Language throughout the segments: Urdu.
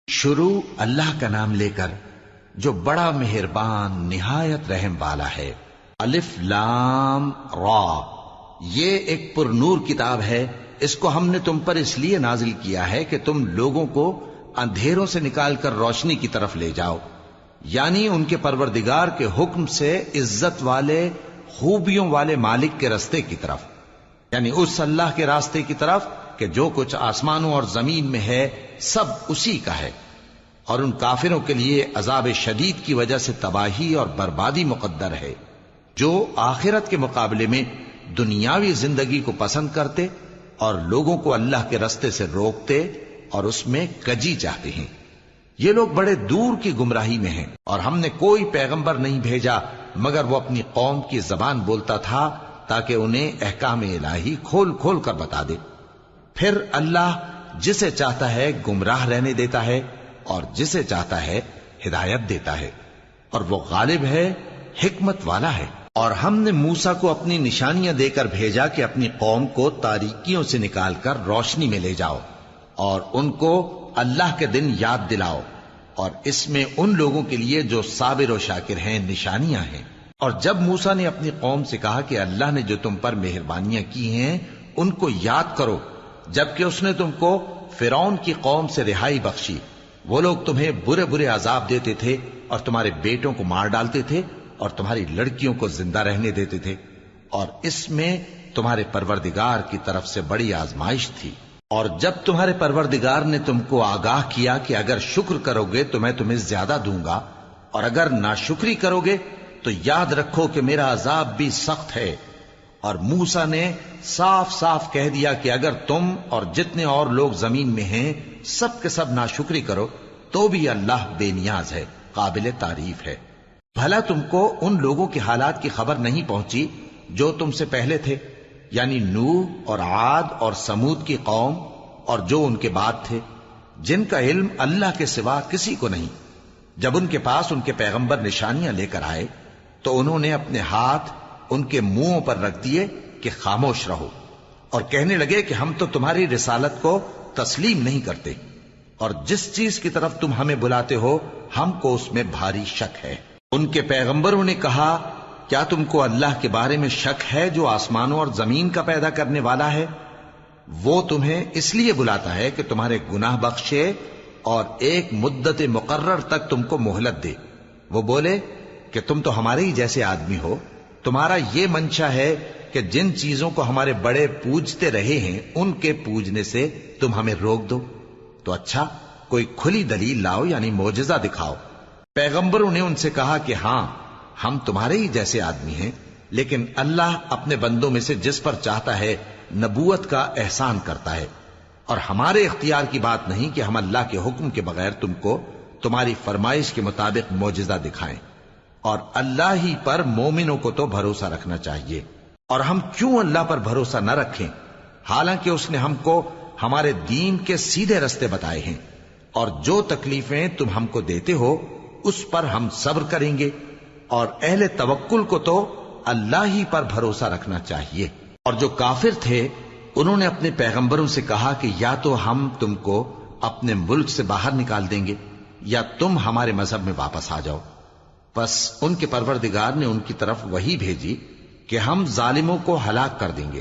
شروع اللہ کا نام لے کر جو بڑا مہربان نہایت رحم والا ہے۔ الف لام را، یہ ایک پر نور کتاب ہے، اس کو ہم نے تم پر اس لیے نازل کیا ہے کہ تم لوگوں کو اندھیروں سے نکال کر روشنی کی طرف لے جاؤ، یعنی ان کے پروردگار کے حکم سے عزت والے خوبیوں والے مالک کے راستے کی طرف، یعنی اس اللہ کے راستے کی طرف کہ جو کچھ آسمانوں اور زمین میں ہے سب اسی کا ہے۔ اور ان کافروں کے لیے عذاب شدید کی وجہ سے تباہی اور بربادی مقدر ہے، جو آخرت کے مقابلے میں دنیاوی زندگی کو پسند کرتے اور لوگوں کو اللہ کے راستے سے روکتے اور اس میں کجی چاہتے ہیں۔ یہ لوگ بڑے دور کی گمراہی میں ہیں، اور ہم نے کوئی پیغمبر نہیں بھیجا مگر وہ اپنی قوم کی زبان بولتا تھا تاکہ انہیں احکام الہی کھول کھول کر بتا دے۔ پھر اللہ جسے چاہتا ہے گمراہ رہنے دیتا ہے اور جسے چاہتا ہے ہدایت دیتا ہے، اور وہ غالب ہے، حکمت والا ہے۔ اور ہم نے موسیٰ کو اپنی نشانیاں دے کر بھیجا کہ اپنی قوم کو تاریکیوں سے نکال کر روشنی میں لے جاؤ اور ان کو اللہ کے دن یاد دلاؤ، اور اس میں ان لوگوں کے لیے جو صابر و شاکر ہیں نشانیاں ہیں۔ اور جب موسیٰ نے اپنی قوم سے کہا کہ اللہ نے جو تم پر مہربانیاں کی ہیں ان کو یاد کرو، جبکہ اس نے تم کو فرعون کی قوم سے رہائی بخشی، وہ لوگ تمہیں برے برے عذاب دیتے تھے اور تمہارے بیٹوں کو مار ڈالتے تھے اور تمہاری لڑکیوں کو زندہ رہنے دیتے تھے، اور اس میں تمہارے پروردگار کی طرف سے بڑی آزمائش تھی۔ اور جب تمہارے پروردگار نے تم کو آگاہ کیا کہ اگر شکر کرو گے تو میں تمہیں زیادہ دوں گا، اور اگر ناشکری کرو گے تو یاد رکھو کہ میرا عذاب بھی سخت ہے۔ اور موسیٰ نے صاف صاف کہہ دیا کہ اگر تم اور جتنے اور لوگ زمین میں ہیں سب کے سب ناشکری کرو تو بھی اللہ بے نیاز ہے، قابل تعریف ہے۔ بھلا تم کو ان لوگوں کے حالات کی خبر نہیں پہنچی جو تم سے پہلے تھے، یعنی نوح اور عاد اور سمود کی قوم اور جو ان کے بعد تھے، جن کا علم اللہ کے سوا کسی کو نہیں۔ جب ان کے پاس ان کے پیغمبر نشانیاں لے کر آئے تو انہوں نے اپنے ہاتھ ان کے منہوں پر رکھ دیے کہ خاموش رہو، اور کہنے لگے کہ ہم تو تمہاری رسالت کو تسلیم نہیں کرتے، اور جس چیز کی طرف تم ہمیں بلاتے ہو ہم کو اس میں بھاری شک ہے۔ ان کے پیغمبروں نے کہا، کیا تم کو اللہ کے بارے میں شک ہے جو آسمانوں اور زمین کا پیدا کرنے والا ہے؟ وہ تمہیں اس لیے بلاتا ہے کہ تمہارے گناہ بخشے اور ایک مدت مقرر تک تم کو مہلت دے۔ وہ بولے کہ تم تو ہمارے ہی جیسے آدمی ہو، تمہارا یہ منشا ہے کہ جن چیزوں کو ہمارے بڑے پوجتے رہے ہیں ان کے پوجنے سے تم ہمیں روک دو، تو اچھا کوئی کھلی دلیل لاؤ، یعنی معجزہ دکھاؤ۔ پیغمبروں نے ان سے کہا کہ ہاں ہم تمہارے ہی جیسے آدمی ہیں، لیکن اللہ اپنے بندوں میں سے جس پر چاہتا ہے نبوت کا احسان کرتا ہے، اور ہمارے اختیار کی بات نہیں کہ ہم اللہ کے حکم کے بغیر تم کو تمہاری فرمائش کے مطابق معجزہ دکھائیں۔ اور اللہ ہی پر مومنوں کو تو بھروسہ رکھنا چاہیے۔ اور ہم کیوں اللہ پر بھروسہ نہ رکھیں حالانکہ اس نے ہم کو ہمارے دین کے سیدھے رستے بتائے ہیں، اور جو تکلیفیں تم ہم کو دیتے ہو اس پر ہم صبر کریں گے، اور اہل توکل کو تو اللہ ہی پر بھروسہ رکھنا چاہیے۔ اور جو کافر تھے انہوں نے اپنے پیغمبروں سے کہا کہ یا تو ہم تم کو اپنے ملک سے باہر نکال دیں گے یا تم ہمارے مذہب میں واپس آ جاؤ۔ بس ان کے پروردگار نے ان کی طرف وحی بھیجی کہ ہم ظالموں کو ہلاک کر دیں گے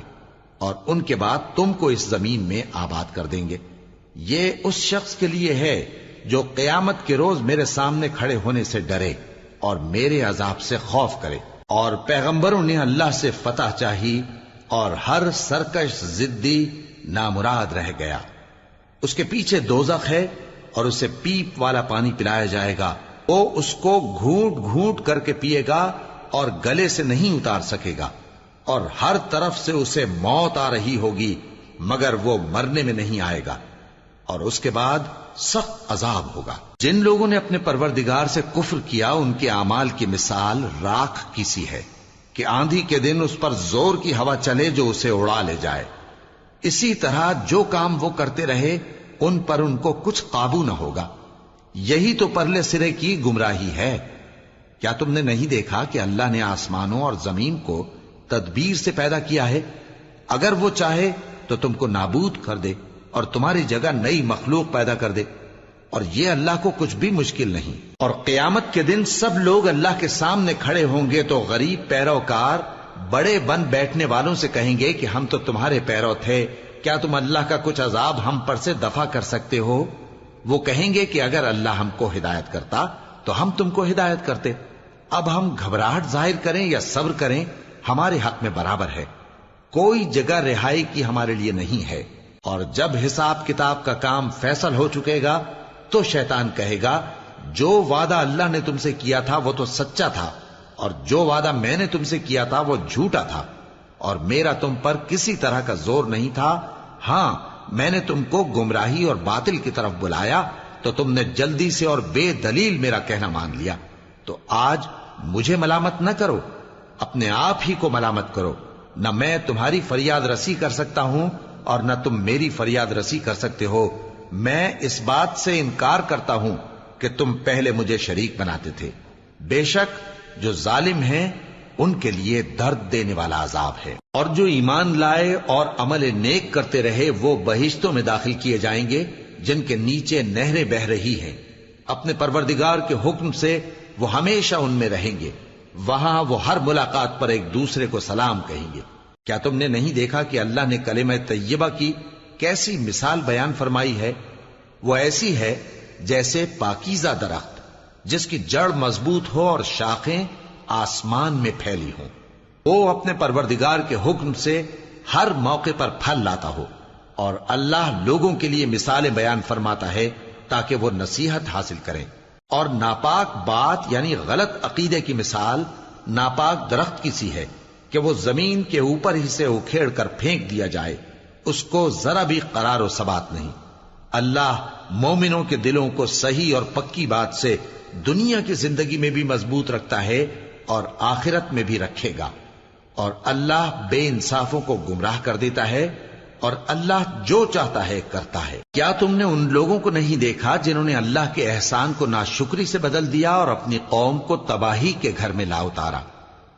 اور ان کے بعد تم کو اس زمین میں آباد کر دیں گے۔ یہ اس شخص کے لیے ہے جو قیامت کے روز میرے سامنے کھڑے ہونے سے ڈرے اور میرے عذاب سے خوف کرے۔ اور پیغمبروں نے اللہ سے فتح چاہی اور ہر سرکش ضدی نامراد رہ گیا۔ اس کے پیچھے دوزخ ہے اور اسے پیپ والا پانی پلایا جائے گا، وہ اس کو گھونٹ گھونٹ کر کے پیے گا اور گلے سے نہیں اتار سکے گا، اور ہر طرف سے اسے موت آ رہی ہوگی مگر وہ مرنے میں نہیں آئے گا، اور اس کے بعد سخت عذاب ہوگا۔ جن لوگوں نے اپنے پروردگار سے کفر کیا ان کے اعمال کی مثال راکھ کی سی ہے کہ آندھی کے دن اس پر زور کی ہوا چلے جو اسے اڑا لے جائے۔ اسی طرح جو کام وہ کرتے رہے ان پر ان کو کچھ قابو نہ ہوگا۔ یہی تو پرلے سرے کی گمراہی ہے۔ کیا تم نے نہیں دیکھا کہ اللہ نے آسمانوں اور زمین کو تدبیر سے پیدا کیا ہے؟ اگر وہ چاہے تو تم کو نابود کر دے اور تمہاری جگہ نئی مخلوق پیدا کر دے۔ اور یہ اللہ کو کچھ بھی مشکل نہیں۔ اور قیامت کے دن سب لوگ اللہ کے سامنے کھڑے ہوں گے تو غریب پیروکار بڑے بن بیٹھنے والوں سے کہیں گے کہ ہم تو تمہارے پیرو تھے، کیا تم اللہ کا کچھ عذاب ہم پر سے دفع کر سکتے ہو؟ وہ کہیں گے کہ اگر اللہ ہم کو ہدایت کرتا تو ہم تم کو ہدایت کرتے۔ اب ہم گھبراہٹ ظاہر کریں یا صبر کریں ہمارے حق میں برابر ہے، کوئی جگہ رہائی کی ہمارے لیے نہیں ہے۔ اور جب حساب کتاب کا کام فیصل ہو چکے گا تو شیطان کہے گا جو وعدہ اللہ نے تم سے کیا تھا وہ تو سچا تھا، اور جو وعدہ میں نے تم سے کیا تھا وہ جھوٹا تھا، اور میرا تم پر کسی طرح کا زور نہیں تھا۔ ہاں، میں نے تم کو گمراہی اور باطل کی طرف بلایا تو تم نے جلدی سے اور بے دلیل میرا کہنا مان لیا۔ تو آج مجھے ملامت نہ کرو، اپنے آپ ہی کو ملامت کرو۔ نہ میں تمہاری فریاد رسی کر سکتا ہوں اور نہ تم میری فریاد رسی کر سکتے ہو۔ میں اس بات سے انکار کرتا ہوں کہ تم پہلے مجھے شریک بناتے تھے۔ بے شک جو ظالم ہیں ان کے لیے درد دینے والا عذاب ہے۔ اور جو ایمان لائے اور عمل نیک کرتے رہے وہ بہشتوں میں داخل کیے جائیں گے جن کے نیچے نہریں بہہ رہی ہیں۔ اپنے پروردگار کے حکم سے وہ ہمیشہ ان میں رہیں گے، وہاں وہ ہر ملاقات پر ایک دوسرے کو سلام کہیں گے۔ کیا تم نے نہیں دیکھا کہ اللہ نے کلمہ طیبہ کی کیسی مثال بیان فرمائی ہے؟ وہ ایسی ہے جیسے پاکیزہ درخت جس کی جڑ مضبوط ہو اور شاخیں آسمان میں پھیلی ہوں۔ وہ اپنے پروردگار کے حکم سے ہر موقع پر پھل لاتا ہو، اور اللہ لوگوں کے لیے مثالیں بیان فرماتا ہے تاکہ وہ نصیحت حاصل کریں۔ اور ناپاک بات یعنی غلط عقیدے کی مثال ناپاک درخت کی سی ہے کہ وہ زمین کے اوپر ہی سے اکھیڑ کر پھینک دیا جائے، اس کو ذرا بھی قرار و ثبات نہیں۔ اللہ مومنوں کے دلوں کو صحیح اور پکی بات سے دنیا کی زندگی میں بھی مضبوط رکھتا ہے اور آخرت میں بھی رکھے گا۔ اور اللہ بے انصافوں کو گمراہ کر دیتا ہے، اور اللہ جو چاہتا ہے کرتا ہے۔ کیا تم نے ان لوگوں کو نہیں دیکھا جنہوں نے اللہ کے احسان کو ناشکری سے بدل دیا اور اپنی قوم کو تباہی کے گھر میں لا اتارا،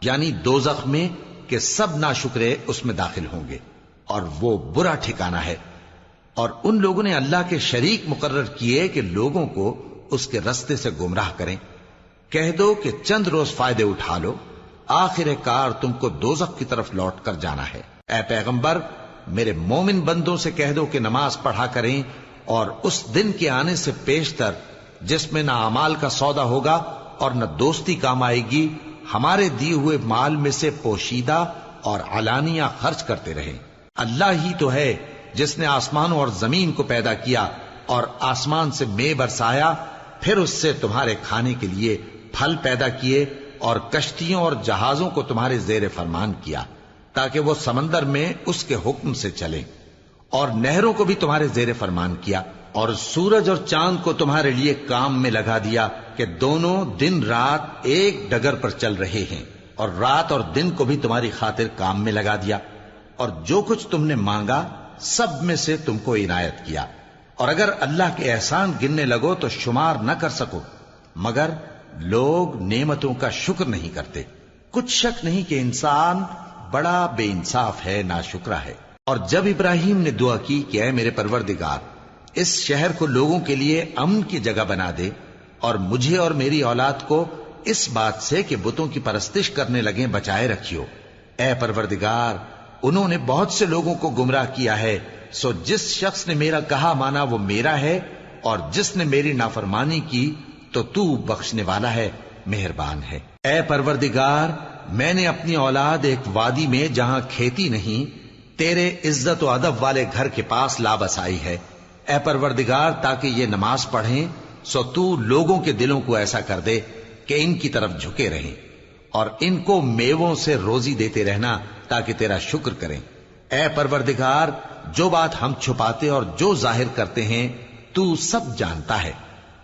یعنی دوزخ میں، کہ سب ناشکرے اس میں داخل ہوں گے اور وہ برا ٹھکانہ ہے۔ اور ان لوگوں نے اللہ کے شریک مقرر کیے کہ لوگوں کو اس کے رستے سے گمراہ کریں۔ کہہ دو کہ چند روز فائدے اٹھا لو، آخر کار تم کو دوزخ کی طرف لوٹ کر جانا ہے۔ اے پیغمبر، میرے مومن بندوں سے کہہ دو کہ نماز پڑھا کریں، اور اس دن کے آنے سے پیشتر جس میں نہ اعمال کا سودا ہوگا اور نہ دوستی کام آئے گی، ہمارے دیے ہوئے مال میں سے پوشیدہ اور علانیہ خرچ کرتے رہیں۔ اللہ ہی تو ہے جس نے آسمانوں اور زمین کو پیدا کیا اور آسمان سے مے برسایا، پھر اس سے تمہارے کھانے کے لیے پھل پیدا کیے اور کشتیوں اور جہازوں کو تمہارے زیر فرمان کیا تاکہ وہ سمندر میں اس کے حکم سے چلیں، اور نہروں کو بھی تمہارے زیر فرمان کیا، اور سورج اور چاند کو تمہارے لیے کام میں لگا دیا کہ دونوں دن رات ایک ڈگر پر چل رہے ہیں، اور رات اور دن کو بھی تمہاری خاطر کام میں لگا دیا، اور جو کچھ تم نے مانگا سب میں سے تم کو عنایت کیا۔ اور اگر اللہ کے احسان گننے لگو تو شمار نہ کر سکو، مگر لوگ نعمتوں کا شکر نہیں کرتے۔ کچھ شک نہیں کہ انسان بڑا بے انصاف ہے، ناشکرا ہے۔ اور جب ابراہیم نے دعا کی کہ اے میرے پروردگار، اس شہر کو لوگوں کے لیے امن کی جگہ بنا دے، اور مجھے اور میری اولاد کو اس بات سے کہ بتوں کی پرستش کرنے لگیں بچائے رکھیو۔ اے پروردگار، انہوں نے بہت سے لوگوں کو گمراہ کیا ہے، سو جس شخص نے میرا کہا مانا وہ میرا ہے، اور جس نے میری نافرمانی کی تو بخشنے والا ہے، مہربان ہے۔ اے پروردگار، میں نے اپنی اولاد ایک وادی میں جہاں کھیتی نہیں، تیرے عزت و ادب والے گھر کے پاس لا بسائی ہے۔ اے پروردگار، تاکہ یہ نماز پڑھیں، سو تو لوگوں کے دلوں کو ایسا کر دے کہ ان کی طرف جھکے رہیں، اور ان کو میووں سے روزی دیتے رہنا تاکہ تیرا شکر کریں۔ اے پروردگار، جو بات ہم چھپاتے اور جو ظاہر کرتے ہیں تو سب جانتا ہے،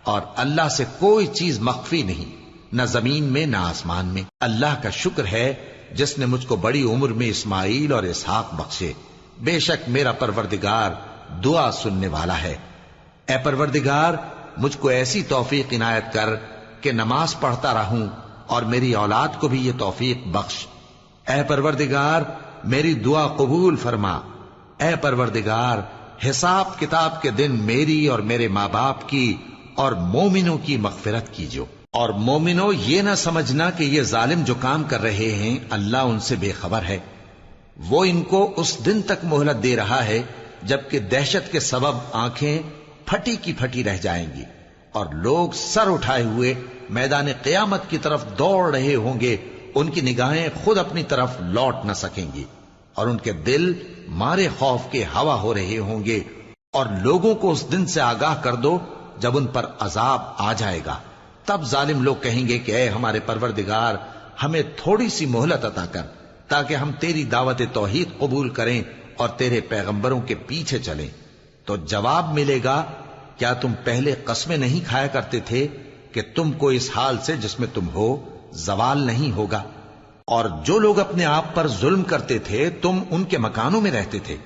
اور اللہ سے کوئی چیز مخفی نہیں، نہ زمین میں نہ آسمان میں۔ اللہ کا شکر ہے جس نے مجھ کو بڑی عمر میں اسماعیل اور اسحاق بخشے، بے شک میرا پروردگار دعا سننے والا ہے۔ اے پروردگار، مجھ کو ایسی توفیق عنایت کر کہ نماز پڑھتا رہوں، اور میری اولاد کو بھی یہ توفیق بخش۔ اے پروردگار، میری دعا قبول فرما۔ اے پروردگار، حساب کتاب کے دن میری اور میرے ماں باپ کی اور مومنوں کی مغفرت کیجو۔ اور مومنوں یہ نہ سمجھنا کہ یہ ظالم جو کام کر رہے ہیں اللہ ان سے بے خبر ہے، وہ ان کو اس دن تک مہلت دے رہا ہے جبکہ دہشت کے سبب آنکھیں پھٹی کی پھٹی رہ جائیں گی اور لوگ سر اٹھائے ہوئے میدان قیامت کی طرف دوڑ رہے ہوں گے، ان کی نگاہیں خود اپنی طرف لوٹ نہ سکیں گی اور ان کے دل مارے خوف کے ہوا ہو رہے ہوں گے۔ اور لوگوں کو اس دن سے آگاہ کر دو جب ان پر عذاب آ جائے گا، تب ظالم لوگ کہیں گے کہ اے ہمارے پروردگار ہمیں تھوڑی سی مہلت عطا کر تاکہ ہم تیری دعوت توحید قبول کریں اور تیرے پیغمبروں کے پیچھے چلیں۔ تو جواب ملے گا، کیا تم پہلے قسمیں نہیں کھایا کرتے تھے کہ تم کو اس حال سے جس میں تم ہو زوال نہیں ہوگا؟ اور جو لوگ اپنے آپ پر ظلم کرتے تھے تم ان کے مکانوں میں رہتے تھے،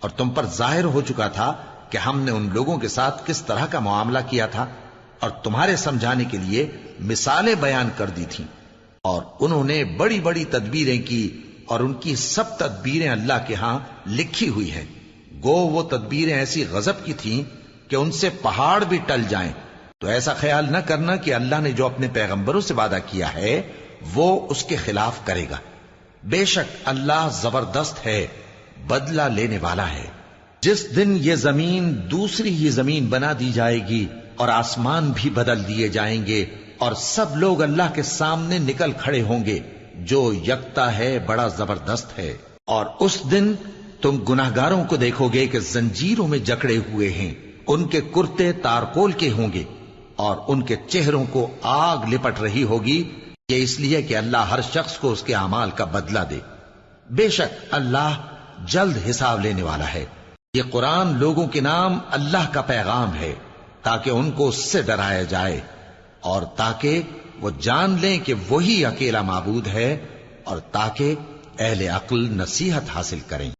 اور تم پر ظاہر ہو چکا تھا کہ ہم نے ان لوگوں کے ساتھ کس طرح کا معاملہ کیا تھا، اور تمہارے سمجھانے کے لیے مثالیں بیان کر دی تھیں۔ اور انہوں نے بڑی بڑی تدبیریں کی اور ان کی سب تدبیریں اللہ کے ہاں لکھی ہوئی ہیں، گو وہ تدبیریں ایسی غضب کی تھیں کہ ان سے پہاڑ بھی ٹل جائیں۔ تو ایسا خیال نہ کرنا کہ اللہ نے جو اپنے پیغمبروں سے وعدہ کیا ہے وہ اس کے خلاف کرے گا، بے شک اللہ زبردست ہے، بدلہ لینے والا ہے۔ جس دن یہ زمین دوسری ہی زمین بنا دی جائے گی اور آسمان بھی بدل دیے جائیں گے اور سب لوگ اللہ کے سامنے نکل کھڑے ہوں گے جو یکتا ہے، بڑا زبردست ہے۔ اور اس دن تم گناہگاروں کو دیکھو گے کہ زنجیروں میں جکڑے ہوئے ہیں، ان کے کرتے تارکول کے ہوں گے اور ان کے چہروں کو آگ لپٹ رہی ہوگی، یہ اس لیے کہ اللہ ہر شخص کو اس کے اعمال کا بدلہ دے۔ بے شک اللہ جلد حساب لینے والا ہے۔ یہ قرآن لوگوں کے نام اللہ کا پیغام ہے تاکہ ان کو اس سے ڈرایا جائے اور تاکہ وہ جان لیں کہ وہی اکیلا معبود ہے اور تاکہ اہل عقل نصیحت حاصل کریں۔